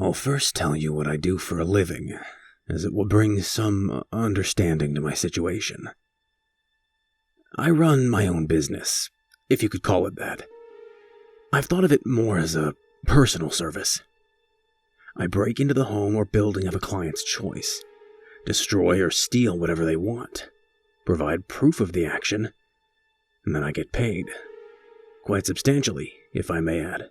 I'll first tell you what I do for a living, as it will bring some understanding to my situation. I run my own business, if you could call it that. I've thought of it more as a personal service. I break into the home or building of a client's choice, destroy or steal whatever they want, provide proof of the action, and then I get paid. Quite substantially, if I may add.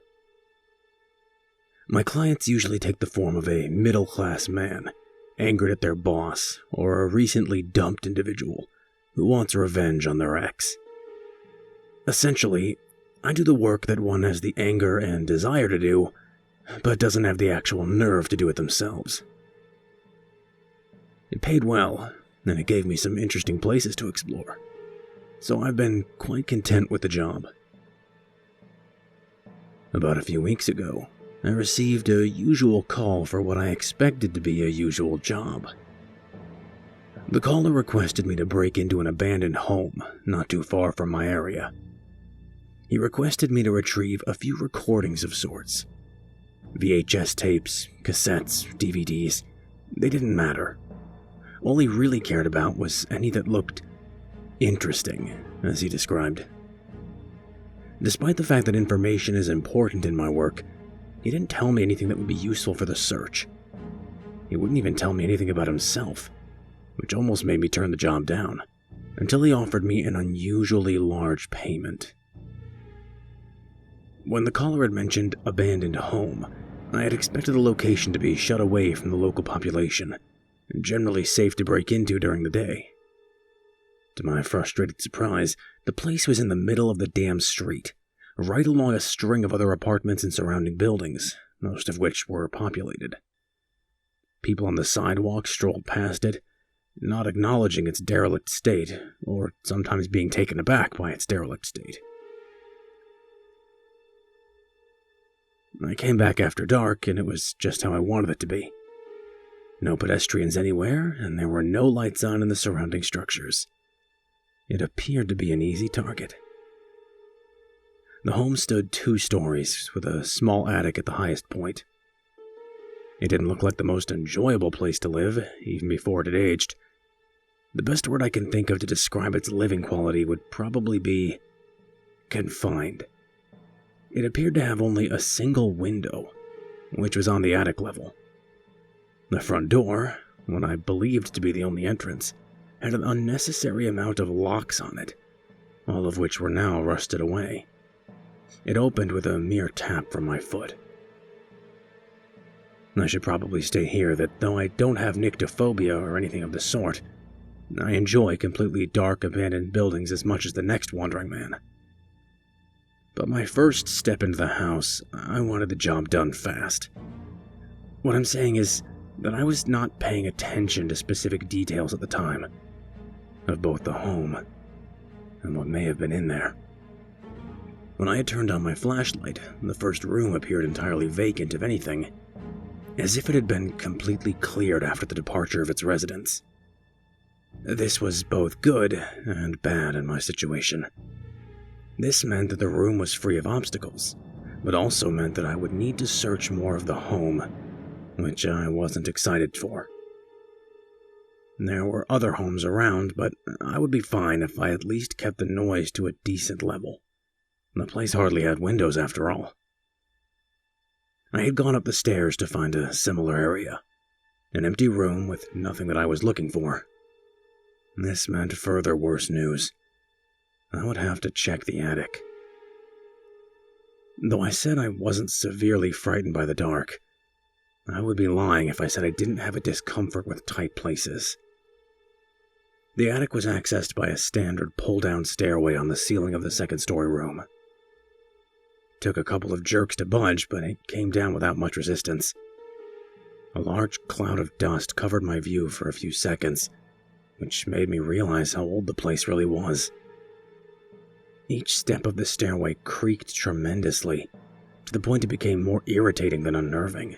My clients usually take the form of a middle-class man, angered at their boss, or a recently dumped individual who wants revenge on their ex. Essentially, I do the work that one has the anger and desire to do, but doesn't have the actual nerve to do it themselves. It paid well, and it gave me some interesting places to explore, so I've been quite content with the job. About a few weeks ago, I received a usual call for what I expected to be a usual job. The caller requested me to break into an abandoned home not too far from my area. He requested me to retrieve a few recordings of sorts. VHS tapes, cassettes, DVDs, they didn't matter. All he really cared about was any that looked interesting, as he described. Despite the fact that information is important in my work, he didn't tell me anything that would be useful for the search. He wouldn't even tell me anything about himself, which almost made me turn the job down, until he offered me an unusually large payment. When the caller had mentioned abandoned home, I had expected the location to be shut away from the local population, and generally safe to break into during the day. To my frustrated surprise, the place was in the middle of the damn street, right along a string of other apartments and surrounding buildings, most of which were populated. People on the sidewalk strolled past it, not acknowledging its derelict state, or sometimes being taken aback by its derelict state. I came back after dark, and it was just how I wanted it to be. No pedestrians anywhere, and there were no lights on in the surrounding structures. It appeared to be an easy target. The home stood 2 stories, with a small attic at the highest point. It didn't look like the most enjoyable place to live, even before it had aged. The best word I can think of to describe its living quality would probably be confined. It appeared to have only a single window, which was on the attic level. The front door, what I believed to be the only entrance, had an unnecessary amount of locks on it, all of which were now rusted away. It opened with a mere tap from my foot. I should probably state here that though I don't have nyctophobia or anything of the sort, I enjoy completely dark abandoned buildings as much as the next wandering man. But my first step into the house, I wanted the job done fast. What I'm saying is that I was not paying attention to specific details at the time, of both the home and what may have been in there. When I had turned on my flashlight, the first room appeared entirely vacant of anything, as if it had been completely cleared after the departure of its residents. This was both good and bad in my situation. This meant that the room was free of obstacles, but also meant that I would need to search more of the home, which I wasn't excited for. There were other homes around, but I would be fine if I at least kept the noise to a decent level. The place hardly had windows after all. I had gone up the stairs to find a similar area, an empty room with nothing that I was looking for. This meant further worse news. I would have to check the attic. Though I said I wasn't severely frightened by the dark, I would be lying if I said I didn't have a discomfort with tight places. The attic was accessed by a standard pull-down stairway on the ceiling of the second-story room. It took a couple of jerks to budge, but it came down without much resistance. A large cloud of dust covered my view for a few seconds, which made me realize how old the place really was. Each step of the stairway creaked tremendously, to the point it became more irritating than unnerving.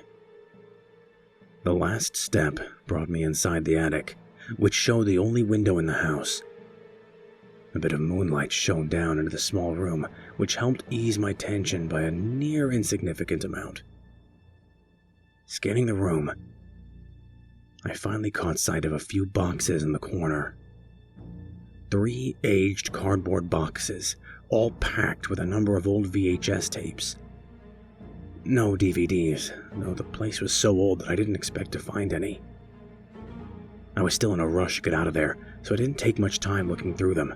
The last step brought me inside the attic, which showed the only window in the house. A bit of moonlight shone down into the small room, which helped ease my tension by a near insignificant amount. Scanning the room, I finally caught sight of a few boxes in the corner. 3 aged cardboard boxes, all packed with a number of old VHS tapes. No DVDs, though the place was so old that I didn't expect to find any. I was still in a rush to get out of there, so I didn't take much time looking through them.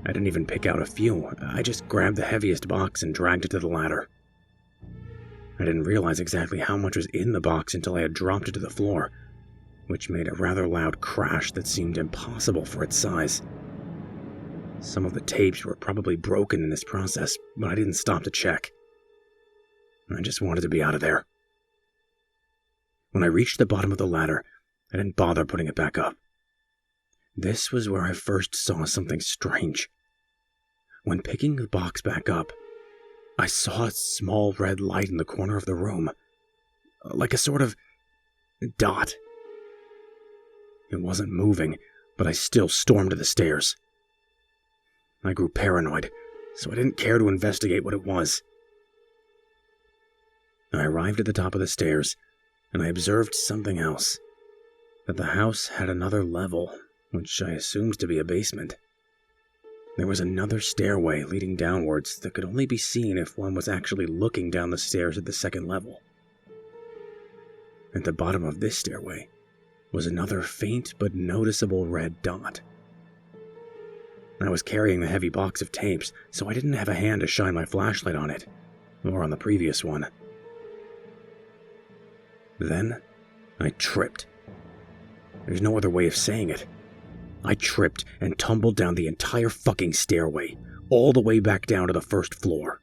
I didn't even pick out a few. I just grabbed the heaviest box and dragged it to the ladder. I didn't realize exactly how much was in the box until I had dropped it to the floor, which made a rather loud crash that seemed impossible for its size. Some of the tapes were probably broken in this process, but I didn't stop to check. I just wanted to be out of there. When I reached the bottom of the ladder, I didn't bother putting it back up. This was where I first saw something strange. When picking the box back up, I saw a small red light in the corner of the room, like a sort of dot. It wasn't moving, but I still stormed to the stairs. I grew paranoid, so I didn't care to investigate what it was. I arrived at the top of the stairs, and I observed something else. That the house had another level, which I assumed to be a basement. There was another stairway leading downwards that could only be seen if one was actually looking down the stairs at the second level. At the bottom of this stairway was another faint but noticeable red dot. I was carrying the heavy box of tapes, so I didn't have a hand to shine my flashlight on it, or on the previous one. Then, I tripped. There's no other way of saying it. I tripped and tumbled down the entire fucking stairway, all the way back down to the first floor.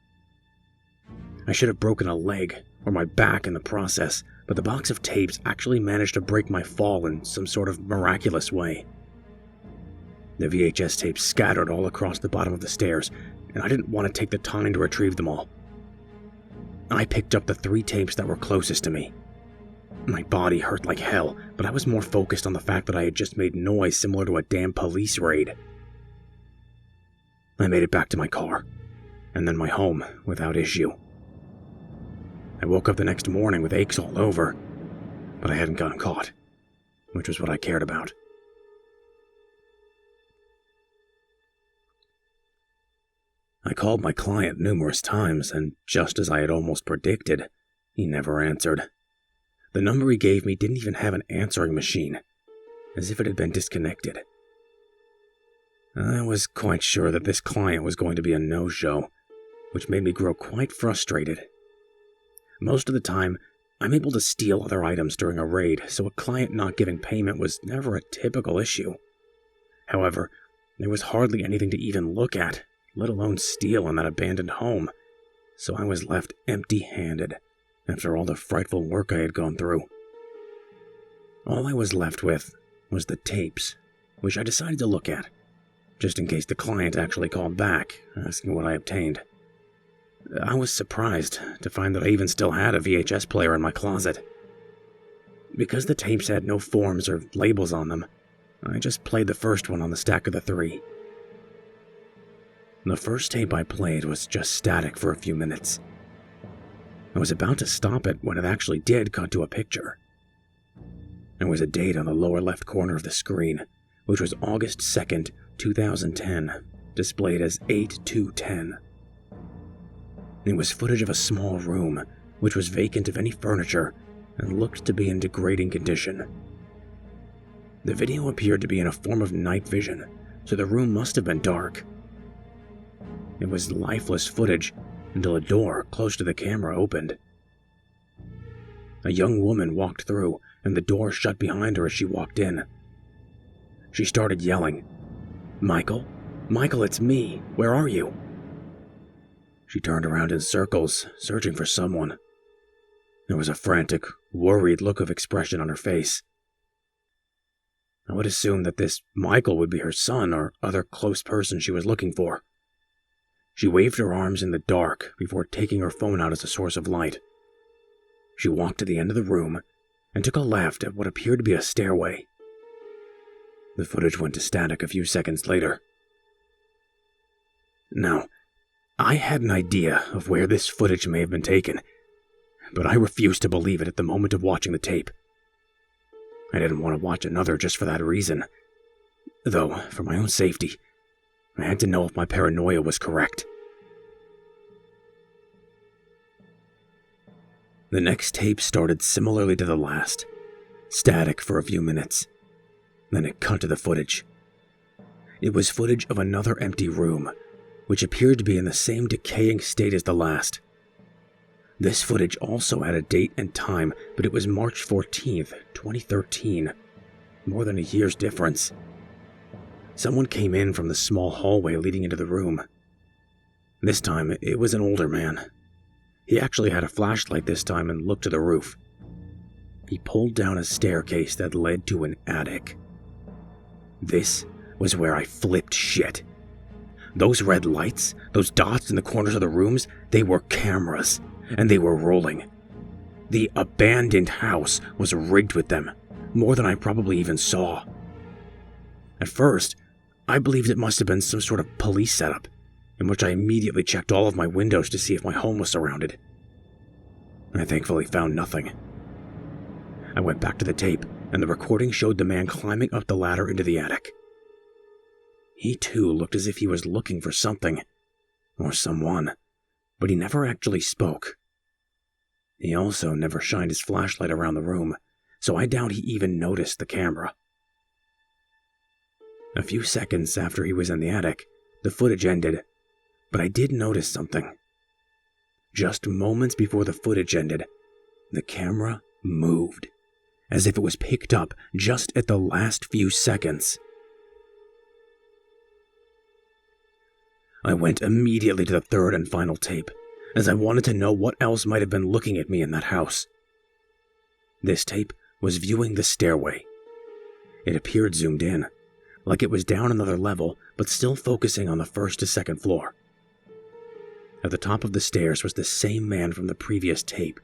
I should have broken a leg or my back in the process, but the box of tapes actually managed to break my fall in some sort of miraculous way. The VHS tapes scattered all across the bottom of the stairs, and I didn't want to take the time to retrieve them all. I picked up the 3 tapes that were closest to me. My body hurt like hell, but I was more focused on the fact that I had just made noise similar to a damn police raid. I made it back to my car, and then my home without issue. I woke up the next morning with aches all over, but I hadn't gotten caught, which was what I cared about. I called my client numerous times, and just as I had almost predicted, he never answered. The number he gave me didn't even have an answering machine, as if it had been disconnected. I was quite sure that this client was going to be a no-show, which made me grow quite frustrated. Most of the time, I'm able to steal other items during a raid, so a client not giving payment was never a typical issue. However, there was hardly anything to even look at, let alone steal in that abandoned home, so I was left empty-handed after all the frightful work I had gone through. All I was left with was the tapes, which I decided to look at, just in case the client actually called back, asking what I obtained. I was surprised to find that I even still had a VHS player in my closet. Because the tapes had no forms or labels on them, I just played the first one on the stack of the 3. The first tape I played was just static for a few minutes. I was about to stop it when it actually did cut to a picture. There was a date on the lower left corner of the screen, which was August 2nd, 2010, displayed as 8/2/10. It was footage of a small room, which was vacant of any furniture and looked to be in degrading condition. The video appeared to be in a form of night vision, so the room must have been dark. It was lifeless footage until a door close to the camera opened. A young woman walked through, and the door shut behind her as she walked in. She started yelling, "Michael? Michael, it's me. Where are you?" She turned around in circles, searching for someone. There was a frantic, worried look of expression on her face. I would assume that this Michael would be her son or other close person she was looking for. She waved her arms in the dark before taking her phone out as a source of light. She walked to the end of the room and took a left at what appeared to be a stairway. The footage went to static a few seconds later. Now, I had an idea of where this footage may have been taken, but I refused to believe it at the moment of watching the tape. I didn't want to watch another just for that reason. Though, for my own safety, I had to know if my paranoia was correct. The next tape started similarly to the last, static for a few minutes. Then it cut to the footage. It was footage of another empty room, which appeared to be in the same decaying state as the last. This footage also had a date and time, but it was March 14th, 2013. More than a year's difference. Someone came in from the small hallway leading into the room. This time, it was an older man. He actually had a flashlight this time and looked to the roof. He pulled down a staircase that led to an attic. This was where I flipped shit. Those red lights, those dots in the corners of the rooms, they were cameras, and they were rolling. The abandoned house was rigged with them, more than I probably even saw. At first, I believed it must have been some sort of police setup, in which I immediately checked all of my windows to see if my home was surrounded. I thankfully found nothing. I went back to the tape, and the recording showed the man climbing up the ladder into the attic. He too looked as if he was looking for something, or someone, but he never actually spoke. He also never shined his flashlight around the room, so I doubt he even noticed the camera. A few seconds after he was in the attic, the footage ended, but I did notice something. Just moments before the footage ended, the camera moved, as if it was picked up just at the last few seconds. I went immediately to the third and final tape, as I wanted to know what else might have been looking at me in that house. This tape was viewing the stairway. It appeared zoomed in, like it was down another level, but still focusing on the first to second floor. At the top of the stairs was the same man from the previous tape,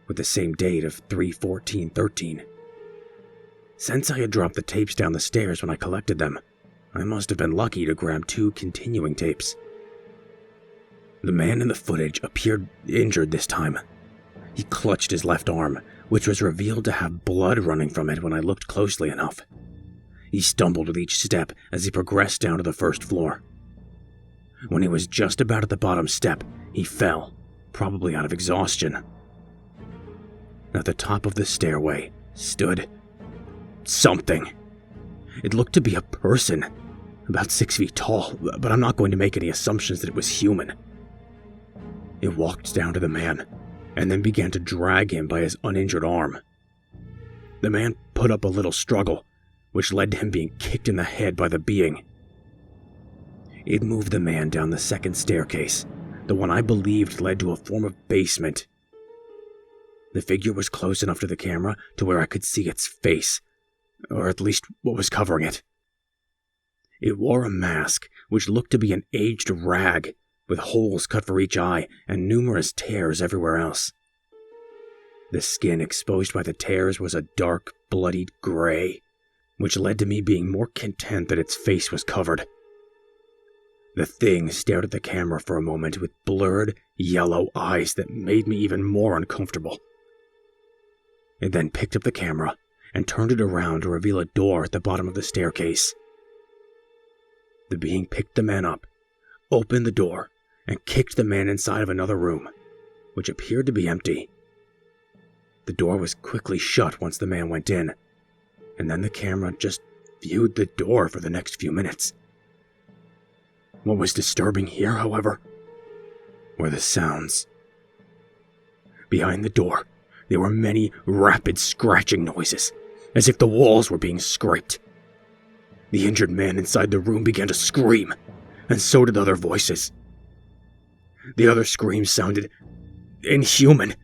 with the same date of 3/14/13. Since I had dropped the tapes down the stairs when I collected them, I must have been lucky to grab 2 continuing tapes. The man in the footage appeared injured this time. He clutched his left arm, which was revealed to have blood running from it when I looked closely enough. He stumbled with each step as he progressed down to the first floor. When he was just about at the bottom step, he fell, probably out of exhaustion. At the top of the stairway stood something. It looked to be a person, about 6 feet tall, but I'm not going to make any assumptions that it was human. It walked down to the man, and then began to drag him by his uninjured arm. The man put up a little struggle, which led to him being kicked in the head by the being. It moved the man down the second staircase, the one I believed led to a form of basement. The figure was close enough to the camera to where I could see its face, or at least what was covering it. It wore a mask, which looked to be an aged rag, with holes cut for each eye and numerous tears everywhere else. The skin exposed by the tears was a dark, bloodied gray, which led to me being more content that its face was covered. The thing stared at the camera for a moment with blurred, yellow eyes that made me even more uncomfortable. It then picked up the camera and turned it around to reveal a door at the bottom of the staircase. The being picked the man up, opened the door, and kicked the man inside of another room, which appeared to be empty. The door was quickly shut once the man went in, and then the camera just viewed the door for the next few minutes. What was disturbing here, however, were the sounds. Behind the door, there were many rapid scratching noises, as if the walls were being scraped. The injured man inside the room began to scream, and so did other voices. The other screams sounded inhuman,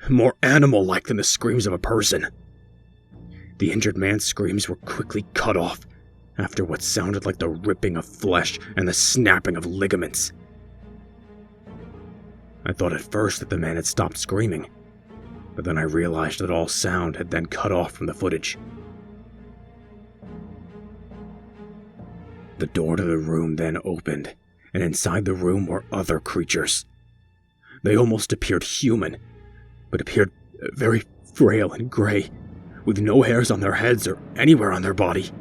more animal-like than the screams of a person. The injured man's screams were quickly cut off after what sounded like the ripping of flesh and the snapping of ligaments. I thought at first that the man had stopped screaming, but then I realized that all sound had then cut off from the footage. The door to the room then opened, and inside the room were other creatures. They almost appeared human, but appeared very frail and gray, with no hairs on their heads or anywhere on their body.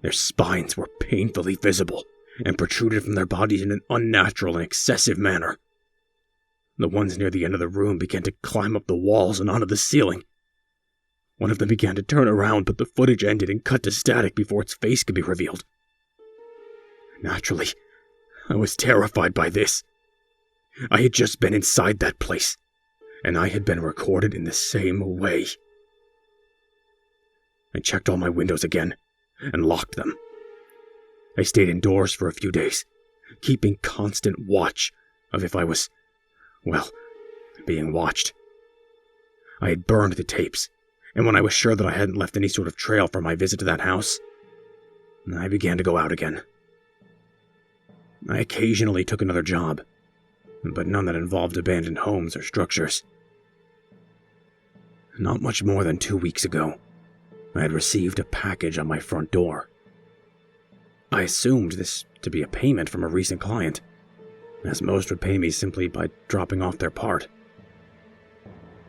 Their spines were painfully visible and protruded from their bodies in an unnatural and excessive manner. The ones near the end of the room began to climb up the walls and onto the ceiling. One of them began to turn around, but the footage ended and cut to static before its face could be revealed. Naturally, I was terrified by this. I had just been inside that place, and I had been recorded in the same way. I checked all my windows again and locked them. I stayed indoors for a few days, keeping constant watch of if I was, being watched. I had burned the tapes, and when I was sure that I hadn't left any sort of trail from my visit to that house, I began to go out again. I occasionally took another job, but none that involved abandoned homes or structures. Not much more than 2 weeks ago, I had received a package on my front door. I assumed this to be a payment from a recent client, as most would pay me simply by dropping off their part.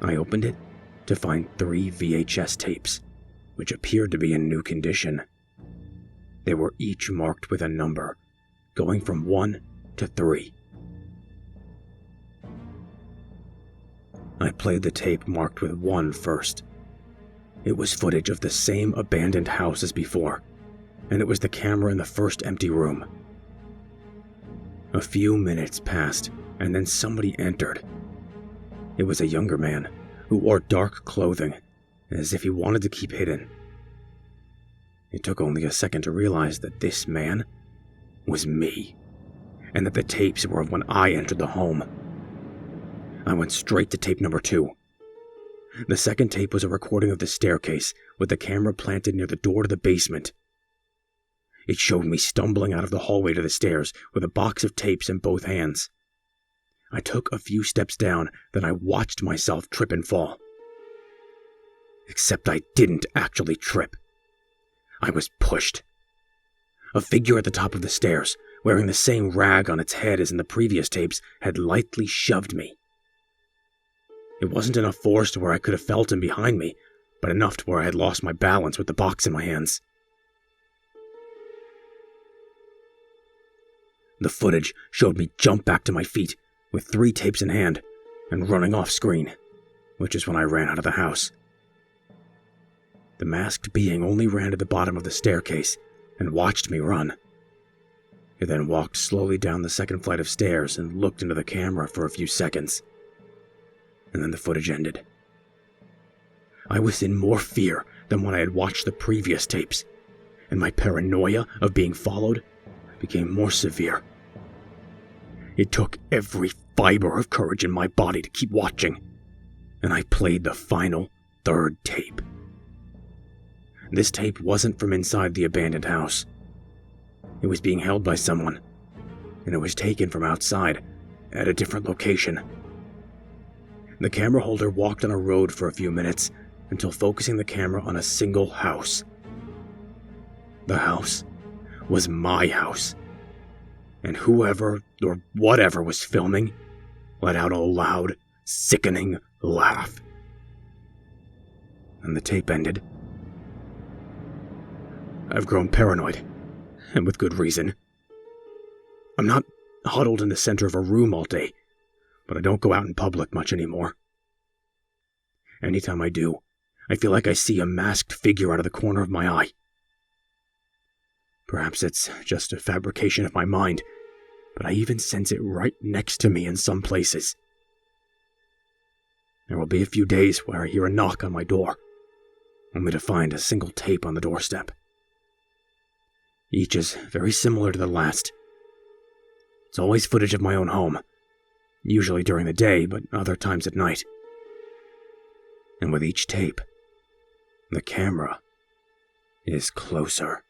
I opened it to find 3 VHS tapes, which appeared to be in new condition. They were each marked with a number, going from 1 to 3. I played the tape marked with 1 first. It was footage of the same abandoned house as before, and it was the camera in the first empty room. A few minutes passed, and then somebody entered. It was a younger man who wore dark clothing, as if he wanted to keep hidden. It took only a second to realize that this man was me, and that the tapes were of when I entered the home. I went straight to tape number 2. The second tape was a recording of the staircase, with the camera planted near the door to the basement. It showed me stumbling out of the hallway to the stairs with a box of tapes in both hands. I took a few steps down, then I watched myself trip and fall. Except I didn't actually trip. I was pushed. A figure at the top of the stairs, wearing the same rag on its head as in the previous tapes, had lightly shoved me. It wasn't enough force to where I could have felt him behind me, but enough to where I had lost my balance with the box in my hands. The footage showed me jump back to my feet, with 3 tapes in hand, and running off screen, which is when I ran out of the house. The masked being only ran to the bottom of the staircase and watched me run. He then walked slowly down the second flight of stairs and looked into the camera for a few seconds. And then the footage ended. I was in more fear than when I had watched the previous tapes, and my paranoia of being followed became more severe. It took every fiber of courage in my body to keep watching, and I played the final 3rd tape. This tape wasn't from inside the abandoned house. It was being held by someone, and it was taken from outside at a different location. The camera holder walked on a road for a few minutes until focusing the camera on a single house. The house was my house, and whoever or whatever was filming let out a loud, sickening laugh. And the tape ended. I've grown paranoid, and with good reason. I'm not huddled in the center of a room all day, but I don't go out in public much anymore. Anytime I do, I feel like I see a masked figure out of the corner of my eye. Perhaps it's just a fabrication of my mind, but I even sense it right next to me in some places. There will be a few days where I hear a knock on my door, only to find a single tape on the doorstep. Each is very similar to the last. It's always footage of my own home, usually during the day, but other times at night. And with each tape, the camera is closer.